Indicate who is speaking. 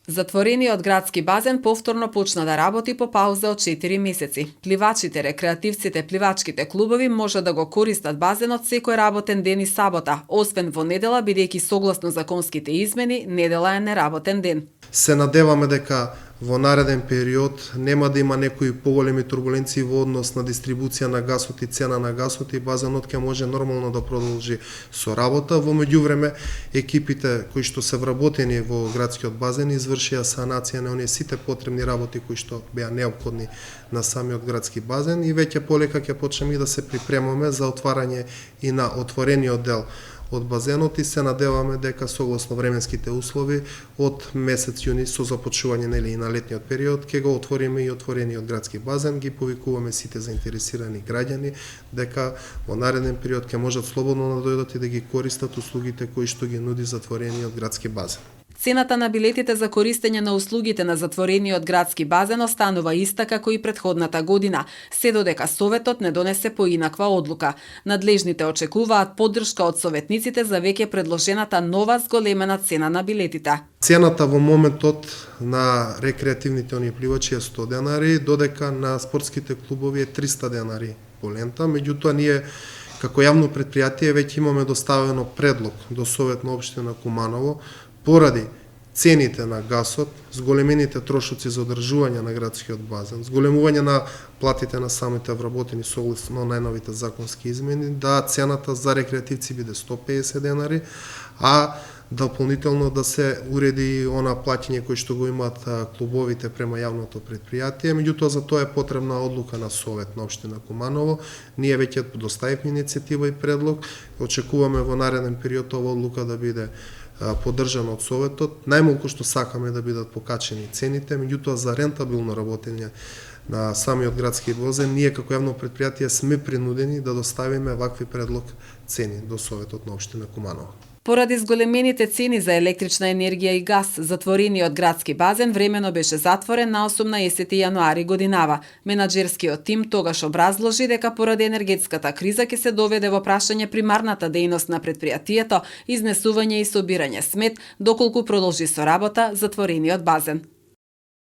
Speaker 1: Затворениот градски базен повторно почна да работи по пауза од 4 месеци. Пливачите, рекреативците, пливачките клубови може да го користат базенот секој работен ден и сабота, освен во недела, бидејќи согласно законските измени, недела е неработен ден.
Speaker 2: Се надеваме дека во нареден период нема да има некои поголеми турбуленции во однос на дистрибуција на гасот и цена на гасот и базенот ќе може нормално да продолжи со работа. Во меѓувреме, екипите кои што се вработени во градскиот базен извршија санација на оние сите потребни работи кои што беа неопходни на самиот градски базен и веќе полека ќе почнеме и да се припремаме за отварање и на отворениот дел од базенот и се надеваме дека согласно временските услови од месец јуни со започнување на летниот период ќе го отвориме и отворениот градски базен, ги повикуваме сите заинтересирани граѓани дека во нареден период ќе можат слободно да дојдат и да ги користат услугите кои што ги нуди затворениот градски базен.
Speaker 1: Цената на билетите за користење на услугите на затворениот градски базен останува иста како и претходната година, се додека Советот не донесе поинаква одлука. Надлежните очекуваат поддршка од советниците за веќе предложената нова зголемена цена на билетите.
Speaker 2: Цената во моментот на рекреативните пливачи е 100 денари, додека на спортските клубови е 300 денари по лента. Меѓутоа, ние како јавно предпријатие веќе имаме доставено предлог до Совет на општина Куманово поради цените на гасот, зголемените трошоци за одржување на градскиот базен, зголемување на платите на самите вработени согласно најновите законски измени, да цената за рекреативци биде 150 денари, а дополнително да се уреди она плаќање кој што го имаат клубовите према јавното предпријатие. Меѓутоа, за тоа е потребна одлука на Совет на општина Куманово. Ние веќе доставивме иницијатива и предлог. Очекуваме во нареден период ова одлука да биде поддржано од Советот. Најмалку што сакаме да бидат покачени цените, меѓутоа за рентабилно работење на самиот градски базен, ние како јавно предпријатие сме принудени да доставиме вакви предлог цени до Советот на општина Куманово.
Speaker 1: Поради зголемените цени за електрична енергија и газ, затворениот градски базен времено беше затворен на 18 јануари годинава. Менаџерскиот тим тогаш образложи дека поради енергетската криза ќе се доведе во прашање примарната дејност на предпријатието, изнесување и собирање смет, доколку продолжи со работа затворениот базен.